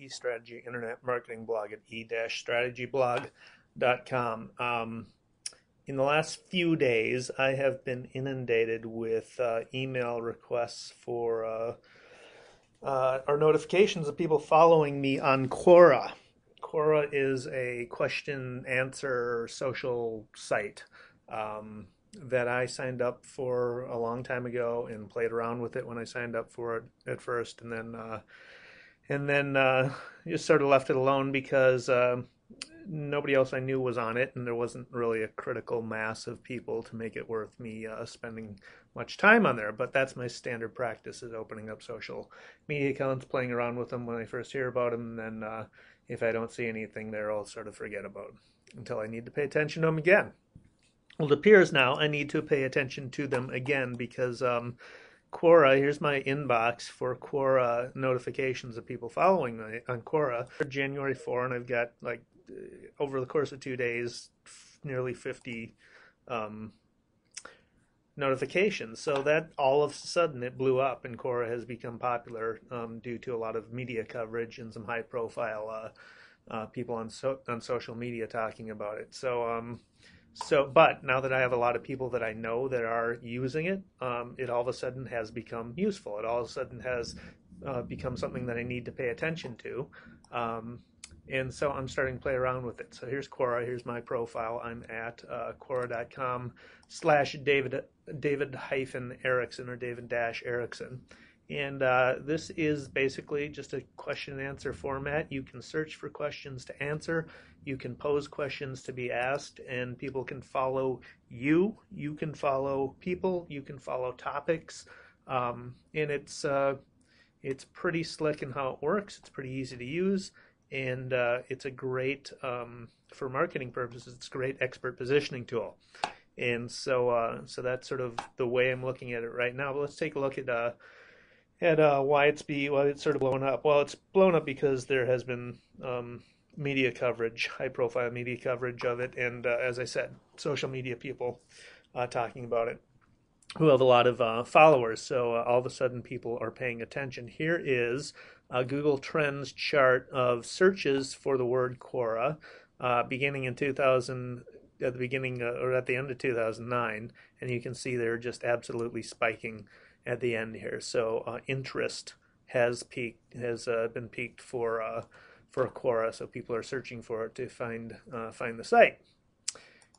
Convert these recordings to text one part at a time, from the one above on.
e-strategy internet marketing blog at e-strategyblog.com. In the last few days, I have been inundated with email requests for or notifications of people following me on Quora. Quora is a question answer social site that I signed up for a long time ago and played around with it when I signed up for it at first, and then just sort of left it alone because nobody else I knew was on it, and there wasn't really a critical mass of people to make it worth me spending much time on there. But that's my standard practice: is opening up social media accounts, playing around with them when I first hear about them, and then if I don't see anything there, I'll sort of forget about them until I need to pay attention to them again. Well, it appears now I need to pay attention to them again because Quora, here's my inbox for Quora notifications of people following me on Quora. January 4, and I've got, like, over the course of 2 days, nearly 50 notifications. So that all of a sudden it blew up, and Quora has become popular due to a lot of media coverage and some high profile people on social media talking about it. But now that I have a lot of people that I know that are using it, it all of a sudden has become useful. It all of a sudden has become something that I need to pay attention to. And so I'm starting to play around with it. So here's Quora. Here's my profile. I'm at Quora.com/David-Erickson or David-Erickson. And this is basically just a question and answer format. You can search for questions to answer. You can pose questions to be asked, and people can follow you. You can follow people. You can follow topics. And it's pretty slick in how it works. It's pretty easy to use. And it's a great, for marketing purposes, it's a great expert positioning tool. And so that's sort of the way I'm looking at it right now. But let's take a look at why it's sort of blown up. Well, it's blown up because there has been media coverage, high-profile media coverage of it, and as I said, social media people talking about it who have a lot of followers. So all of a sudden, people are paying attention. Here is a Google Trends chart of searches for the word Quora, beginning in 2000. At the beginning or at the end of 2009, and you can see they're just absolutely spiking at the end here. So interest has been peaked for Quora, so people are searching for it to find the site.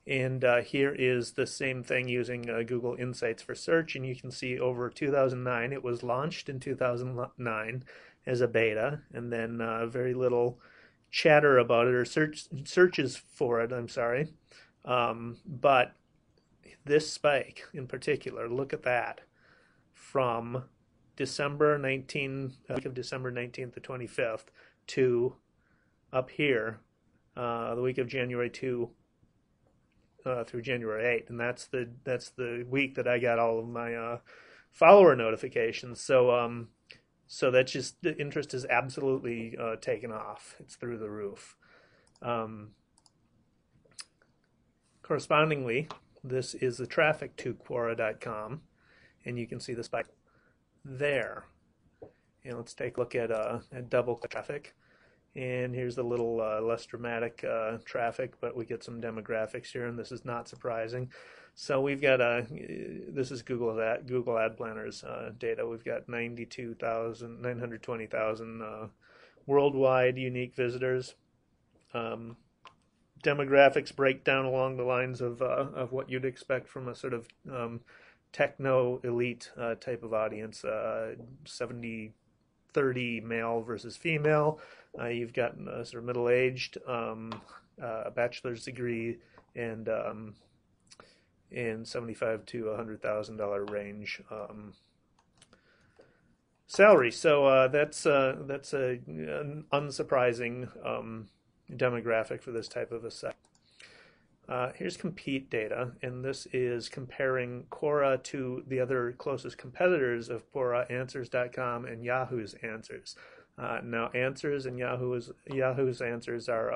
And here is the same thing using Google Insights for search, and you can see over 2009, it was launched in 2009 as a beta, and then very little chatter about it or searches for it. I'm sorry. But this spike in particular, look at that, from December 19th, week of December 19th to 25th, to up here, the week of January 2 through January 8th, and that's the week that I got all of my follower notifications. So that's just, the interest is absolutely taken off. It's through the roof. Correspondingly, this is the traffic to Quora.com, and you can see the spike there. And let's take a look at double traffic. And here's the little less dramatic traffic, but we get some demographics here, and this is not surprising. So we've got this is Google Ad Planner's data. We've got 920,000 worldwide unique visitors. Demographics break down along the lines of what you'd expect from a sort of techno elite type of audience, 70-30 male versus female. You've got sort of middle-aged, a bachelor's degree, and $75,000 to $100,000 range salary. So that's an unsurprising demographic for this type of a site. Here's compete data, and this is comparing Quora to the other closest competitors of Quora, Answers.com and Yahoo's Answers. Now, Answers and Yahoo's Answers are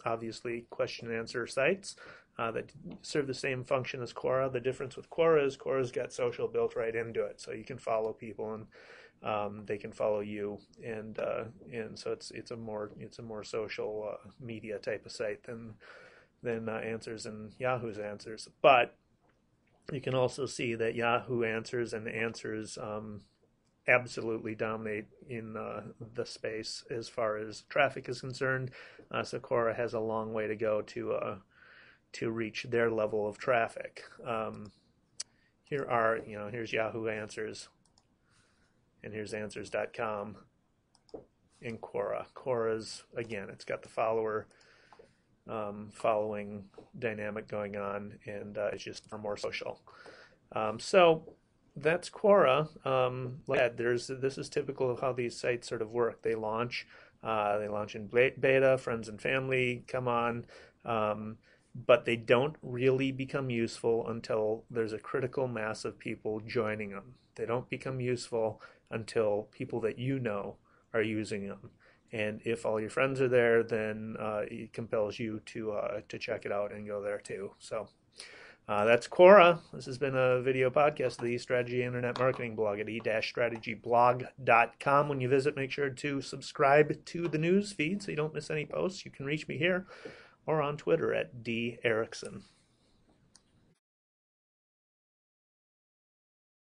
obviously question and answer sites that serve the same function as Quora. The difference with Quora is Quora's got social built right into it, so you can follow people and they can follow you, and so it's a more social media type of site than Answers and Yahoo's Answers. But you can also see that Yahoo Answers and Answers absolutely dominate in the space as far as traffic is concerned. So Quora has a long way to go to reach their level of traffic. Here's Yahoo Answers, and here's Answers.com in Quora. Quora's, again, it's got the following dynamic going on, and it's just more social. So that's Quora. Like I said, this is typical of how these sites sort of work. They launch in beta, friends and family come on, but they don't really become useful until there's a critical mass of people joining them. They don't become useful until people that you know are using them. And if all your friends are there, then it compels you to check it out and go there too. So that's Quora. This has been a video podcast of the eStrategy Internet Marketing blog at e-strategyblog.com. When you visit, make sure to subscribe to the news feed so you don't miss any posts. You can reach me here or on Twitter at @DErickson.